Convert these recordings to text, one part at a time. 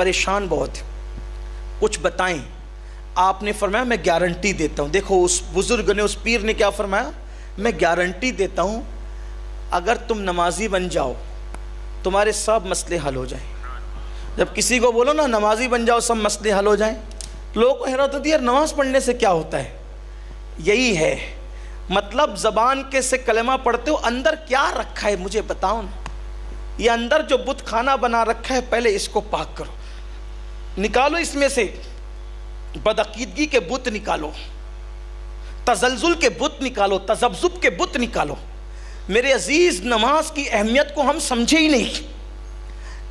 پریشان بہت ہے، کچھ بتائیں۔ آپ نے فرمایا میں گارنٹی دیتا ہوں۔ دیکھو اس بزرگ نے، اس پیر نے کیا فرمایا؟ میں گارنٹی دیتا ہوں اگر تم نمازی بن جاؤ تمہارے سب مسئلے حل ہو جائیں۔ جب کسی کو بولو نا نمازی بن جاؤ سب مسئلے حل ہو جائیں، لوگوں کو حیرت ہوتی ہے یار نماز پڑھنے سے کیا ہوتا ہے؟ یہی ہے مطلب، زبان کے سے کلمہ پڑھتے ہو، اندر کیا رکھا ہے مجھے بتاؤ نا۔ یہ اندر جو بت خانہ بنا رکھا ہے پہلے اس کو پاک کرو، نکالو اس میں سے بدعقیدگی کے بت نکالو، تزلزل کے بت نکالو، تذبذب کے بت نکالو۔ میرے عزیز، نماز کی اہمیت کو ہم سمجھے ہی نہیں۔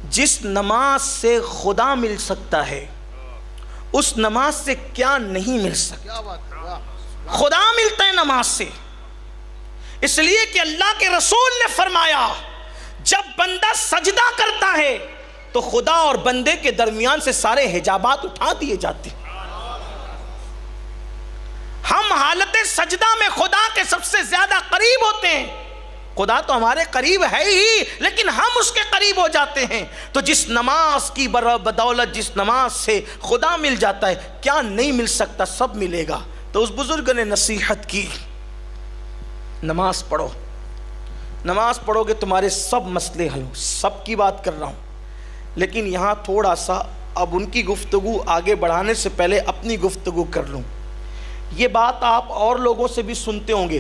جس نماز سے خدا مل سکتا ہے اس نماز سے کیا نہیں مل سکتا؟ خدا ملتا ہے نماز سے، اس لیے کہ اللہ کے رسول نے فرمایا جب بندہ سجدہ کرتا ہے تو خدا اور بندے کے درمیان سے سارے حجابات اٹھا دیے جاتے ہیں۔ ہم حالت سجدہ میں خدا کے سب سے زیادہ قریب ہوتے ہیں۔ خدا تو ہمارے قریب ہے ہی، لیکن ہم اس کے قریب ہو جاتے ہیں۔ تو جس نماز کی بدولت، جس نماز سے خدا مل جاتا ہے، کیا نہیں مل سکتا؟ سب ملے گا۔ تو اس بزرگ نے نصیحت کی، نماز پڑھو، نماز پڑھو گے تمہارے سب مسئلے حل ہو۔ سب کی بات کر رہا ہوں، لیکن یہاں تھوڑا سا اب ان کی گفتگو آگے بڑھانے سے پہلے اپنی گفتگو کر لوں۔ یہ بات آپ اور لوگوں سے بھی سنتے ہوں گے،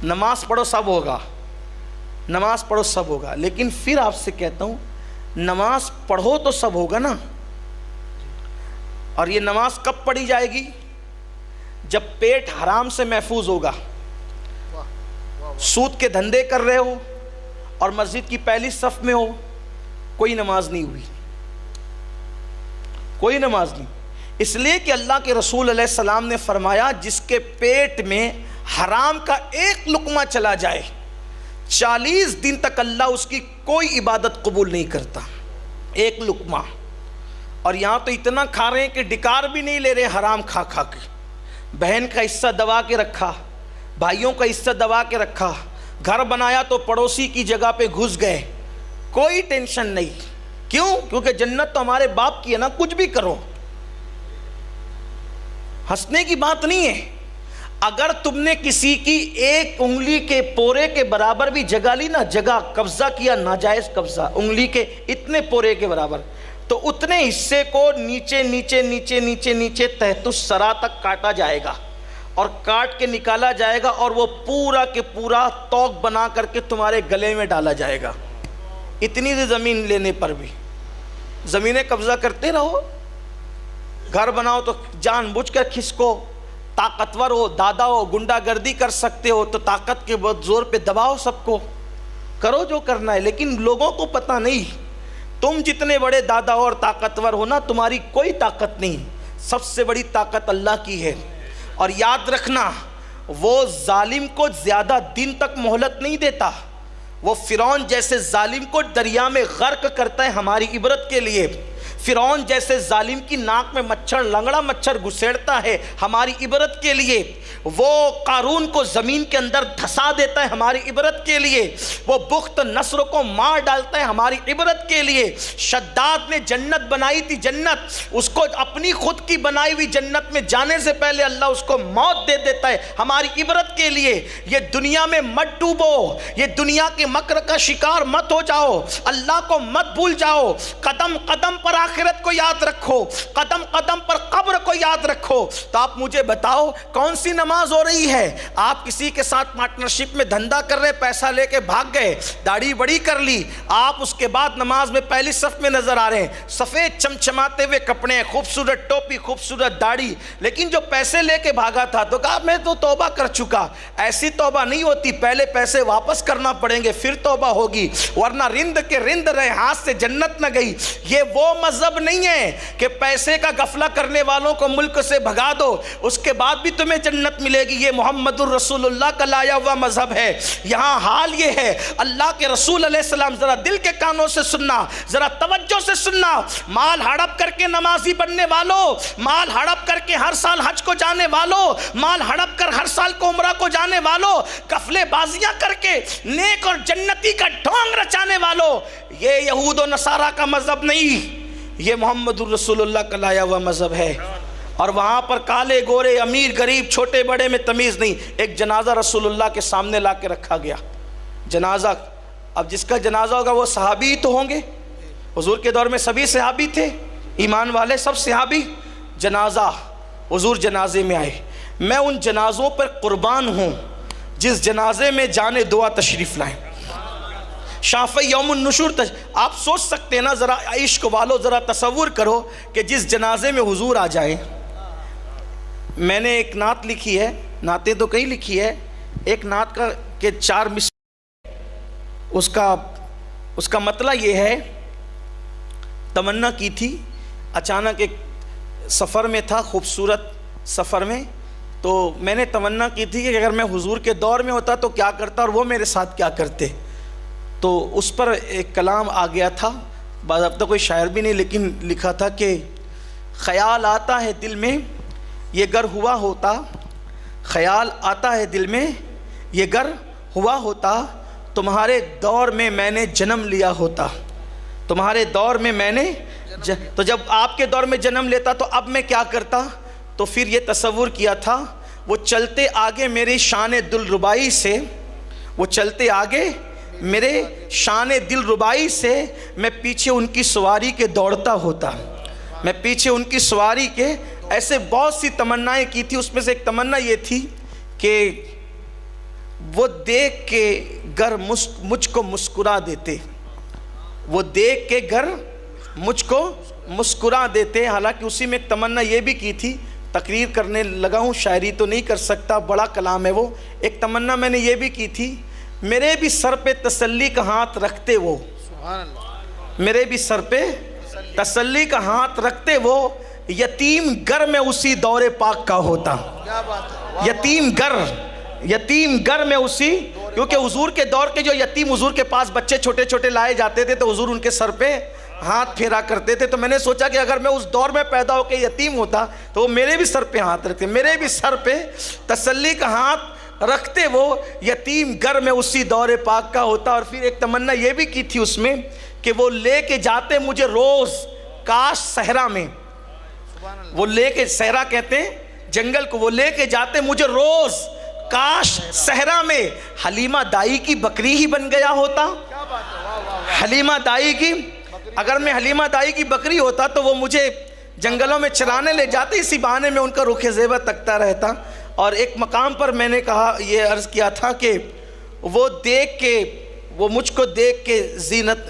نماز پڑھو سب ہوگا، نماز پڑھو سب ہوگا، لیکن پھر آپ سے کہتا ہوں نماز پڑھو تو سب ہوگا نا۔ اور یہ نماز کب پڑھی جائے گی؟ جب پیٹ حرام سے محفوظ ہوگا۔ سود کے دھندے کر رہے ہو اور مسجد کی پہلی صف میں ہو، کوئی نماز نہیں ہوئی، کوئی نماز نہیں۔ اس لیے کہ اللہ کے رسول علیہ السلام نے فرمایا جس کے پیٹ میں حرام کا ایک لقمہ چلا جائے 40 دن تک اللہ اس کی کوئی عبادت قبول نہیں کرتا، ایک لقمہ۔ اور یہاں تو اتنا کھا رہے ہیں کہ ڈکار بھی نہیں لے رہے حرام کھا کھا کے۔ بہن کا حصہ دبا کے رکھا، بھائیوں کا حصہ دبا کے رکھا، گھر بنایا تو پڑوسی کی جگہ پہ گھس گئے، کوئی ٹینشن نہیں۔ کیوں؟ کیونکہ جنت تو ہمارے باپ کی ہے نا، کچھ بھی کرو، ہنسنے کی بات نہیں ہے۔ اگر تم نے کسی کی ایک انگلی کے پورے کے برابر بھی جگہ لی نا، جگہ قبضہ کیا، ناجائز قبضہ، انگلی کے اتنے پورے کے برابر، تو اتنے حصے کو نیچے نیچے نیچے نیچے نیچے تحت الثری تک کاٹا جائے گا اور کاٹ کے نکالا جائے گا، اور وہ پورا کے پورا توق بنا کر کے تمہارے گلے میں ڈالا جائے گا۔ اتنی سی زمین لینے پر بھی زمینیں قبضہ کرتے رہو۔ گھر بناؤ تو جان بوجھ کر کھسکو، طاقتور ہو، دادا ہو، گنڈا گردی کر سکتے ہو تو طاقت کے بہت زور پہ دباؤ سب کو، کرو جو کرنا ہے۔ لیکن لوگوں کو پتہ نہیں، تم جتنے بڑے دادا ہو اور طاقتور ہو نا، تمہاری کوئی طاقت نہیں، سب سے بڑی طاقت اللہ کی ہے۔ اور یاد رکھنا، وہ ظالم کو زیادہ دن تک مہلت نہیں دیتا، وہ فرعون جیسے ظالم کو دریا میں غرق کرتا ہے ہماری عبرت کے لیے۔ فرعون جیسے ظالم کی ناک میں مچھر، لنگڑا مچھر گھسیڑتا ہے ہماری عبرت کے لیے۔ وہ قارون کو زمین کے اندر دھسا دیتا ہے ہماری عبرت کے لیے۔ وہ بخت نصر کو مار ڈالتا ہے ہماری عبرت کے لیے۔ شداد نے جنت بنائی تھی، جنت اس کو اپنی خود کی بنائی ہوئی جنت میں جانے سے پہلے اللہ اس کو موت دے دیتا ہے ہماری عبرت کے لیے۔ یہ دنیا میں مت ڈوبو، یہ دنیا کے مکر کا شکار مت ہو جاؤ، اللہ کو مت بھول جاؤ۔ قدم قدم پر آخرت کو یاد رکھو، قدم قدم پر قبر کو یاد رکھو۔ تو آپ مجھے بتاؤ کون سی نماز ہو رہی ہے؟ آپ کسی کے ساتھ پارٹنرشپ میں دھندا کر رہے، پیسہ لے کے بھاگ گئے، داڑھی بڑی کر لی، آپ اس کے بعد نماز میں پہلی صف میں نظر آ رہے ہیں، سفید چمچماتے ہوئے کپڑے، خوبصورت ٹوپی، خوبصورت داڑھی، لیکن جو پیسے لے کے بھاگا تھا تو کہا میں تو توبہ کر چکا۔ ایسی توبہ نہیں ہوتی، پہلے پیسے واپس کرنا پڑیں گے پھر توبہ ہوگی، ورنہ رند کے رند رہے، ہاتھ سے جنت نہ گئی۔ یہ وہ مذہب نہیں ہے کہ پیسے کا غفلہ کرنے والوں کو ملک سے بھگا دو اس کے بعد بھی تمہیں جنت ملے گی۔ یہ محمد الرسول اللہ کا لایا ہوا مذہب ہے۔ یہاں حال یہ ہے، اللہ کے رسول علیہ السلام، ذرا دل کے کانوں سے سننا، ذرا توجہ سے سننا، مال ہڑپ کر کے نمازی بننے والوں، مال ہڑپ کر کے ہر سال حج کو جانے والوں، مال ہڑپ کر ہر سال کو عمرہ کو جانے والوں، قفلے بازیاں کر کے نیک اور جنتی کا ڈھونگ رچانے والوں، یہ یہود و نصارہ کا مذہب نہیں، یہ محمد الرسول اللہ کا لایا ہوا مذہب ہے۔ اور وہاں پر کالے گورے امیر غریب چھوٹے بڑے میں تمیز نہیں، ایک جنازہ رسول اللہ کے سامنے لا کے رکھا گیا۔ جنازہ، اب جس کا جنازہ ہوگا وہ صحابی ہی تو ہوں گے، حضور کے دور میں سبھی صحابی تھے، ایمان والے سب صحابی۔ جنازہ، حضور جنازے میں آئے۔ میں ان جنازوں پر قربان ہوں جس جنازے میں جانے دعا تشریف لائیں۔ شافعی یوم النشور آپ سوچ سکتے ہیں نا، ذرا عشق والو ذرا تصور کرو کہ جس جنازے میں حضور آ جائیں۔ میں نے ایک نعت لکھی ہے، نعتیں تو کئی لکھی ہے، ایک نعت کا کہ 4 اس کا مطلع یہ ہے، تمنا کی تھی، اچانک ایک سفر میں تھا، خوبصورت سفر میں، تو میں نے تمنا کی تھی کہ اگر میں حضور کے دور میں ہوتا تو کیا کرتا اور وہ میرے ساتھ کیا کرتے۔ تو اس پر ایک کلام آ گیا تھا، باضابطہ کوئی شاعر بھی نہیں، لیکن لکھا تھا کہ خیال آتا ہے دل میں یہ گر ہوا ہوتا، خیال آتا ہے دل میں یہ گر ہوا ہوتا، تمہارے دور میں میں نے جنم لیا ہوتا، تمہارے دور میں میں نے تو جب آپ کے دور میں جنم لیتا تو اب میں کیا کرتا۔ تو پھر یہ تصور کیا تھا، وہ چلتے آگے میری شان دلربائی سے، وہ چلتے آگے میرے شان دلربائی سے، میں پیچھے ان کی سواری کے دوڑتا ہوتا، میں پیچھے ان کی سواری کے۔ ایسے بہت سی تمنائیں کی تھی، اس میں سے ایک تمنا یہ تھی کہ وہ دیکھ کے گر مجھ کو مسکرا دیتے، وہ دیکھ کے گر مجھ کو مسکرا دیتے۔ حالانکہ اسی میں ایک تمنا یہ بھی کی تھی، تقریر کرنے لگا ہوں، شاعری تو نہیں کر سکتا، بڑا کلام ہے وہ۔ ایک تمنا میں نے یہ بھی کی تھی، میرے بھی سر پہ تسلی کا ہاتھ رکھتے وہ، میرے بھی سر پہ تسلی کا ہاتھ رکھتے وہ، یتیم گر میں اسی دور پاک کا ہوتا، یتیم گر میں اسی، کیونکہ حضور کے دور کے جو یتیم حضور کے پاس بچے چھوٹے چھوٹے لائے جاتے تھے تو حضور ان کے سر پہ ہاتھ پھیرا کرتے تھے۔ تو میں نے سوچا کہ اگر میں اس دور میں پیدا ہو کے یتیم ہوتا تو وہ میرے بھی سر پہ ہاتھ رکھتے، میرے بھی سر پہ تسلی کا ہاتھ رکھتے وہ، یتیم گر میں اسی دور پاک کا ہوتا۔ اور پھر ایک تمنا یہ بھی کی تھی اس میں کہ وہ لے کے جاتے مجھے روز کاش صحرا میں، وہ لے کے، صحرا کہتے ہیں جنگل کو، وہ لے کے جاتے مجھے روز کاش صحرا میں حلیمہ دائی کی بکری ہی بن گیا ہوتا، حلیمہ دائی کی، اگر میں حلیمہ دائی کی بکری ہوتا تو وہ مجھے جنگلوں میں چرانے لے جاتے، اسی بہانے میں ان کا رخ زیبہ تکتا رہتا۔ اور ایک مقام پر میں نے کہا، یہ عرض کیا تھا کہ وہ دیکھ کے، وہ مجھ کو دیکھ کے زینت،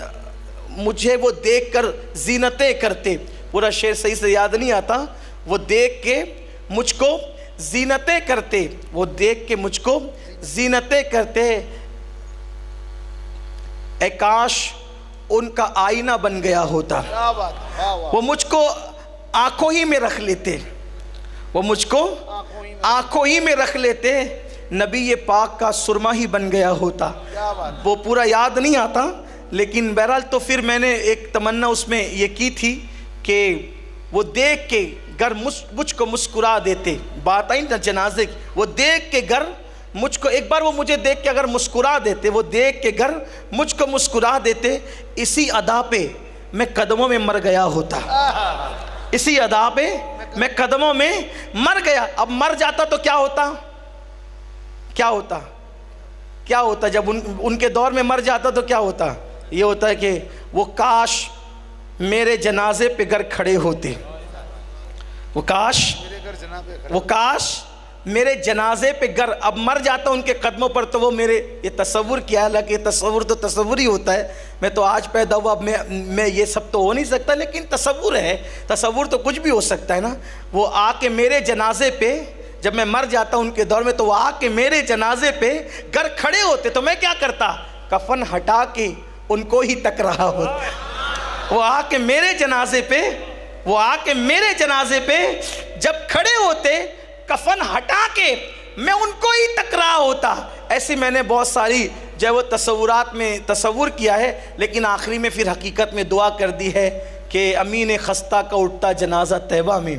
مجھے وہ دیکھ کر زینتیں کرتے، پورا شعر صحیح سے یاد نہیں آتا، وہ دیکھ کے مجھ کو زینتیں کرتے، وہ دیکھ کے مجھ کو زینتیں کرتے، اے کاش ان کا آئینہ بن گیا ہوتا، وہ مجھ کو آنکھوں ہی میں رکھ لیتے، وہ مجھ کو آنکھوں ہی میں رکھ لیتے، نبی پاک کا سرما ہی بن گیا ہوتا۔ وہ پورا یاد نہیں آتا، لیکن بہرحال تو پھر میں نے ایک تمنا اس میں یہ کی تھی کہ وہ دیکھ کے گر مجھ کو مسکرا دیتے، بات آئی نا جنازے کی، وہ دیکھ کے گر مجھ کو، ایک بار وہ مجھے دیکھ کے اگر مسکرا دیتے، وہ دیکھ کے گر مجھ کو مسکرا دیتے، اسی ادا پہ میں قدموں میں مر گیا ہوتا، اسی ادا پہ میں قدموں میں مر گیا۔ اب مر جاتا تو کیا ہوتا، کیا ہوتا، کیا ہوتا جب ان کے دور میں مر جاتا تو کیا ہوتا؟ یہ ہوتا ہے کہ وہ کاش میرے جنازے پہ گر کھڑے ہوتے، وہ کاش میرے جنازے پہ گر، اب مر جاتا ان کے قدموں پر تو وہ میرے، یہ تصور کیا ہے، حالانکہ تصور تو تصور ہی ہوتا ہے، میں تو آج پیدا ہوا، اب میں یہ سب تو ہو نہیں سکتا، لیکن تصور ہے، تصور تو کچھ بھی ہو سکتا ہے نا۔ وہ آ کے میرے جنازے پہ، جب میں مر جاتا ان کے دور میں تو وہ آ کے میرے جنازے پہ گر کھڑے ہوتے تو میں کیا کرتا، کفن ہٹا کے ان کو ہی تک رہا ہوتا۔ وہ آ کے میرے جنازے پہ، وہ آ کے میرے جنازے پہ جب کھڑے ہوتے، کفن ہٹا کے میں ان کو ہی تک رہا ہوتا۔ ایسی میں نے بہت ساری جو وہ تصورات میں تصور کیا ہے، لیکن آخری میں پھر حقیقت میں دعا کر دی ہے کہ امین خستہ کا اٹھتا جنازہ طیبہ میں،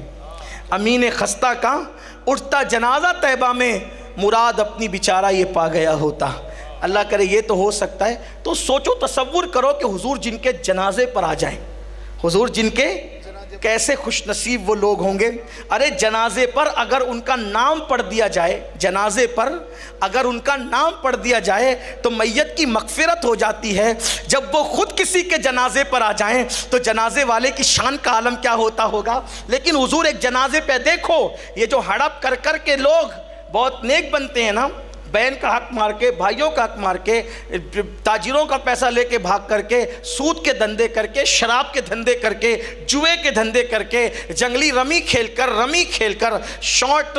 امین خستہ کا اٹھتا جنازہ طیبہ میں، مراد اپنی بیچارہ یہ پا گیا ہوتا۔ اللہ کرے یہ تو ہو سکتا ہے۔ تو سوچو، تصور کرو کہ حضور جن کے جنازے پر آ جائیں، حضور جن کے کیسے خوش نصیب وہ لوگ ہوں گے. ارے جنازے پر اگر ان کا نام پڑھ دیا جائے، جنازے پر اگر ان کا نام پڑھ دیا جائے تو میت کی مغفرت ہو جاتی ہے. جب وہ خود کسی کے جنازے پر آ جائیں تو جنازے والے کی شان کا عالم کیا ہوتا ہوگا. لیکن حضور ایک جنازے پہ دیکھو، یہ جو ہڑپ کر کر کے لوگ بہت نیک بنتے ہیں نا، بہن کا حق مار کے، بھائیوں کا حق مار کے، تاجروں کا پیسہ لے کے بھاگ کر کے، سود کے دھندے کر کے، شراب کے دھندے کر کے، جوئے کے دھندے کر کے، جنگلی رمی کھیل کر شارٹ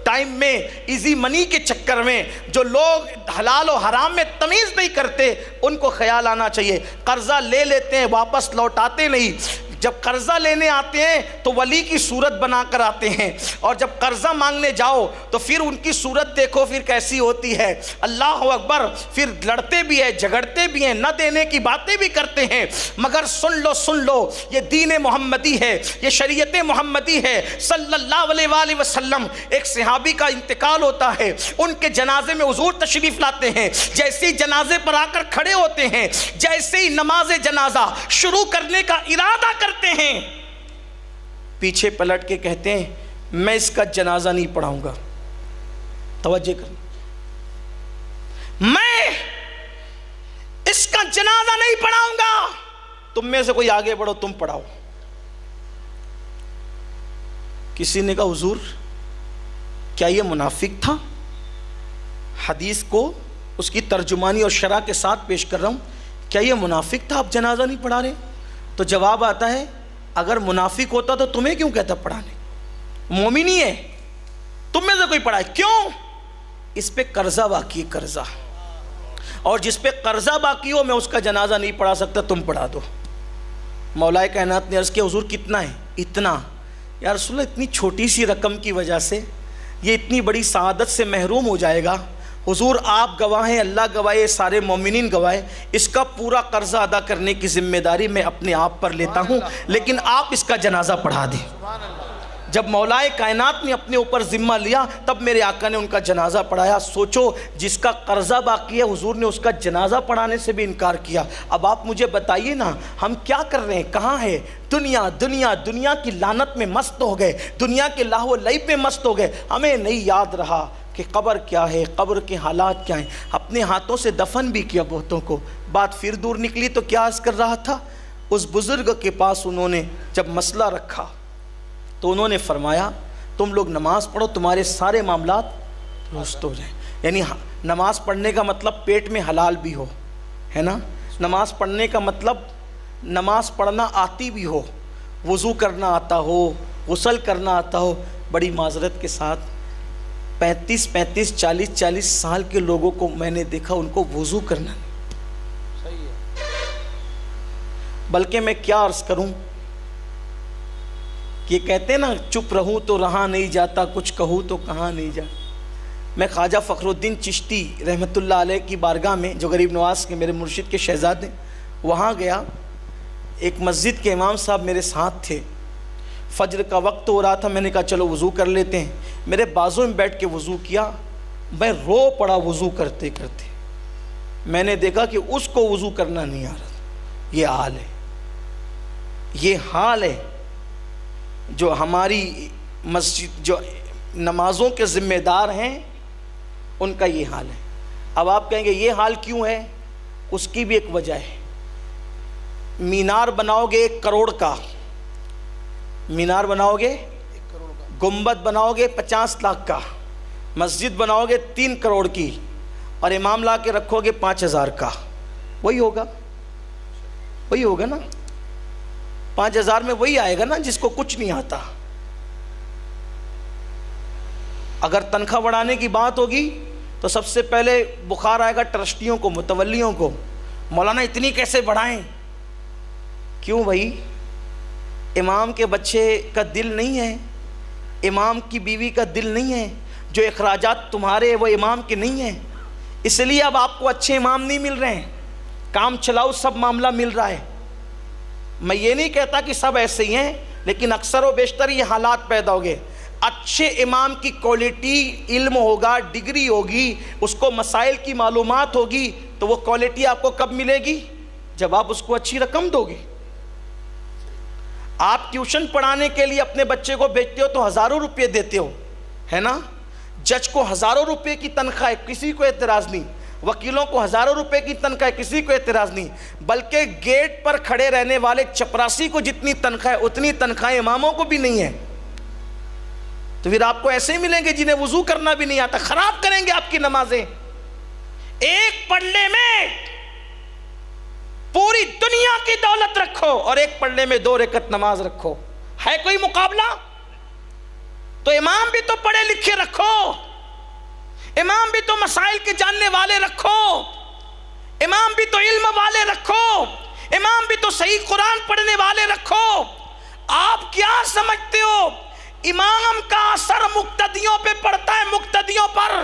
ٹائم میں ایزی منی کے چکر میں جو لوگ حلال و حرام میں تمیز نہیں کرتے، ان کو خیال آنا چاہیے. قرضہ لے لیتے ہیں، واپس لوٹاتے نہیں. جب قرضہ لینے آتے ہیں تو ولی کی صورت بنا کر آتے ہیں، اور جب قرضہ مانگنے جاؤ تو پھر ان کی صورت دیکھو پھر کیسی ہوتی ہے. اللہ اکبر. پھر لڑتے بھی ہیں، جھگڑتے بھی ہیں، نہ دینے کی باتیں بھی کرتے ہیں. مگر سن لو یہ دین محمدی ہے، یہ شریعت محمدی ہے صلی اللہ علیہ وآلہ وسلم. ایک صحابی کا انتقال ہوتا ہے، ان کے جنازے میں حضور تشریف لاتے ہیں. جیسے ہی جنازے پر آ کر کھڑے ہوتے ہیں، جیسے ہی نماز جنازہ شروع کرنے کا ارادہ کرتے ہیں، پیچھے پلٹ کے کہتے ہیں میں اس کا جنازہ نہیں پڑھاؤں گا. توجہ کریں، میں اس کا جنازہ نہیں پڑھاؤں گا. تم میں سے کوئی آگے بڑھو، تم پڑھاؤ. کسی نے کہا حضور کیا یہ منافق تھا؟ حدیث کو اس کی ترجمانی اور شرح کے ساتھ پیش کر رہا ہوں. کیا یہ منافق تھا، آپ جنازہ نہیں پڑھا رہے؟ تو جواب آتا ہے اگر منافق ہوتا تو تمہیں کیوں کہتا پڑھانے؟ مومن ہی ہے، تم میں سے کوئی پڑھائے کیوں؟ اس پہ قرضہ باقی ہے، قرضہ. اور جس پہ قرضہ باقی ہو میں اس کا جنازہ نہیں پڑھا سکتا، تم پڑھا دو. مولا کائنات نے عرض کیا حضور کتنا ہے؟ اتنا. یا رسول اللہ اتنی چھوٹی سی رقم کی وجہ سے یہ اتنی بڑی سعادت سے محروم ہو جائے گا؟ حضور آپ گواہ ہیں، اللہ گواہ ہے، سارے مومنین گواہ ہیں. اس کا پورا قرضہ ادا کرنے کی ذمہ داری میں اپنے آپ پر لیتا ہوں، لیکن آپ اس کا جنازہ پڑھا دیں. جب مولا کائنات نے اپنے اوپر ذمہ لیا تب میرے آقا نے ان کا جنازہ پڑھایا. سوچو جس کا قرضہ باقی ہے حضور نے اس کا جنازہ پڑھانے سے بھی انکار کیا. اب آپ مجھے بتائیے نا ہم کیا کر رہے ہیں؟ کہاں ہے دنیا کی لعنت میں مست ہو گئے، دنیا کے لاہو لعب میں مست ہو گئے. ہمیں نہیں یاد رہا کہ قبر کیا ہے، قبر کے حالات کیا ہیں. اپنے ہاتھوں سے دفن بھی کیا بہتوں کو. بات پھر دور نکلی تو کیا عرض کر رہا تھا؟ اس بزرگ کے پاس انہوں نے جب مسئلہ رکھا تو انہوں نے فرمایا تم لوگ نماز پڑھو، تمہارے سارے معاملات درست ہو جائیں. یعنی نماز پڑھنے کا مطلب پیٹ میں حلال بھی ہو، ہے نا. نماز پڑھنے کا مطلب نماز پڑھنا آتی بھی ہو، وضو کرنا آتا ہو، غسل کرنا آتا ہو. بڑی معذرت کے ساتھ 35 40 سال کے لوگوں کو میں نے دیکھا ان کو وضو کرنا نہیں. بلکہ میں کیا عرض کروں، یہ کہتے ہیں نا چپ رہوں تو رہا نہیں جاتا، کچھ کہوں تو کہاں نہیں جاتا. میں خواجہ فخر الدین چشتی رحمۃ اللہ علیہ کی بارگاہ میں جو غریب نواز کے میرے مرشد کے شہزادے، وہاں گیا. ایک مسجد کے امام صاحب میرے ساتھ تھے. فجر کا وقت ہو رہا تھا، میں نے کہا چلو وضو کر لیتے ہیں. میرے بازو میں بیٹھ کے وضو کیا، میں رو پڑا وضو کرتے کرتے. میں نے دیکھا کہ اس کو وضو کرنا نہیں آ رہا. یہ حال ہے، یہ حال ہے جو ہماری مسجد جو نمازوں کے ذمہ دار ہیں ان کا یہ حال ہے. اب آپ کہیں گے یہ حال کیوں ہے؟ اس کی بھی ایک وجہ ہے. مینار بناؤ گے 1 کروڑ کا، مینار بناؤ گے 1 کروڑ کا، گنبد بناؤ گے 50 لاکھ کا، مسجد بناؤ گے 3 کروڑ کی، اور امام لا کے رکھو گے 5000 کا. وہی ہوگا نا. 5000 میں وہی آئے گا نا جس کو کچھ نہیں آتا. اگر تنخواہ بڑھانے کی بات ہوگی تو سب سے پہلے بخار آئے گا ٹرسٹیوں کو، متولیوں کو. مولانا اتنی کیسے بڑھائیں؟ کیوں بھائی؟ امام کے بچے کا دل نہیں ہے، امام کی بیوی کا دل نہیں ہے، جو اخراجات تمہارے وہ امام کے نہیں ہیں. اس لیے اب آپ کو اچھے امام نہیں مل رہے ہیں، کام چلاؤ سب معاملہ مل رہا ہے. میں یہ نہیں کہتا کہ سب ایسے ہی ہیں، لیکن اکثر و بیشتر یہ حالات پیدا ہو گئے. اچھے امام کی کوالٹی علم ہوگا، ڈگری ہوگی، اس کو مسائل کی معلومات ہوگی، تو وہ کوالٹی آپ کو کب ملے گی؟ جب آپ اس کو اچھی رقم دو گے. آپ ٹیوشن پڑھانے کے لیے اپنے بچے کو بھیجتے ہو تو ہزاروں روپے دیتے ہو، ہے نا؟ جج کو ہزاروں روپے کی تنخواہ ہے، کسی کو اعتراض نہیں، وکیلوں کو ہزاروں روپے کی تنخواہ ہے، کسی کو اعتراض نہیں، بلکہ گیٹ پر کھڑے رہنے والے چپراسی کو جتنی تنخواہ ہے اتنی تنخواہ اماموں کو بھی نہیں ہے۔ تو پھر آپ کو ایسے ہی ملیں گے جنہیں وضو کرنا بھی نہیں آتا، خراب کریں گے آپ کی نمازیں۔ ایک پڑھنے میں پوری دنیا کی دولت رکھو اور ایک پڑھنے میں 2 رکعت نماز رکھو، ہے کوئی مقابلہ؟ تو امام بھی تو پڑھے لکھے رکھو، امام بھی تو مسائل کے جاننے والے رکھو، امام بھی تو علم والے رکھو، امام بھی تو صحیح قرآن پڑھنے والے رکھو۔ آپ کیا سمجھتے ہو امام کا اثر مقتدیوں پہ پڑتا ہے؟ مقتدیوں پر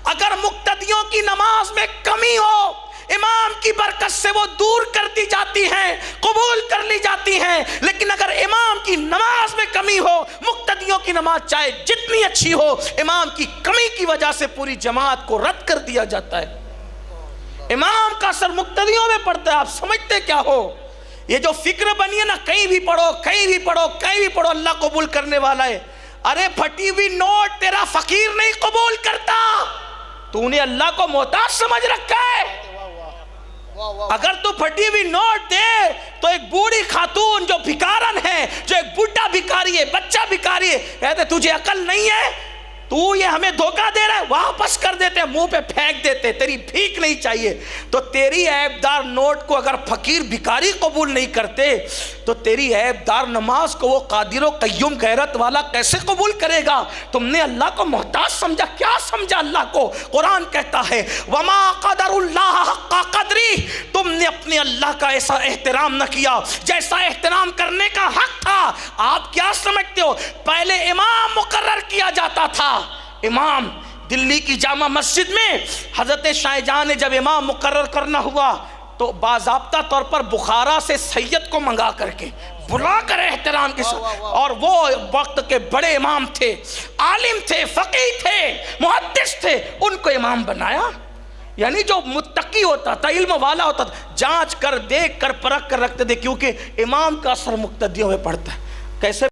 اگر مقتدیوں کی نماز میں کمی ہو، امام کی برکت سے وہ دور کر دی جاتی ہیں، قبول کر لی جاتی ہیں، لیکن اگر امام کی نماز میں کمی ہو، مقتدیوں کی نماز چاہے جتنی اچھی ہو، امام کی کمی کی وجہ سے پوری جماعت کو رد کر دیا جاتا ہے۔ امام کا اثر مقتدیوں میں پڑتا ہے۔ آپ سمجھتے کیا ہو؟ یہ جو فکر بنی ہے نا، کہیں بھی پڑھو، کہیں بھی پڑھو، کہیں بھی پڑھو، اللہ قبول کرنے والا ہے۔ ارے پھٹی ہوئی نوٹ تیرا فقیر نہیں قبول کرتا، تو نے اللہ کو محتاج سمجھ رکھا ہے۔ اگر تو پھٹی ہوئی نوٹ دے تو ایک بوڑھی خاتون جو بھکارن ہے، جو ایک بڈھا بھکاری ہے، بچہ بھکاری ہے، کہتے تجھے عقل نہیں ہے، تو یہ ہمیں دھوکہ دے رہا ہے، واپس کر دیتے، منہ پہ پھینک دیتے، تیری بھیک نہیں چاہیے۔ تو تیری عیبدار نوٹ کو اگر فقیر بھکاری قبول نہیں کرتے تو تیری عیبدار نماز کو وہ قادر و قیوم غیرت والا کیسے قبول کرے گا؟ تم نے اللہ کو محتاج سمجھا۔ کیا سمجھا اللہ کو؟ قرآن کہتا ہے وما قدر اللہ حق قدری، تم نے اپنے اللہ کا ایسا احترام نہ کیا جیسا احترام کرنے کا حق تھا۔ آپ کیا سمجھتے ہو پہلے امام مقرر کیا جاتا تھا؟ امام دلی کی جامع مسجد میں حضرت شاہ جہاں نے جب امام مقرر کرنا ہوا تو باضابطہ طور پر بخارا سے سید کو منگا کر کے بلا کر احترام کے ساتھ، اور وہ وقت کے بڑے امام تھے، عالم تھے، فقیہ تھے، محدث تھے، ان کو امام بنایا۔ یعنی جو متقی ہوتا تھا، علم والا ہوتا تھا، جانچ کر دیکھ کر پرکھ کر رکھتے تھے، کیونکہ امام کا اثر مقتدیوں میں پڑتا ہے۔ کیسے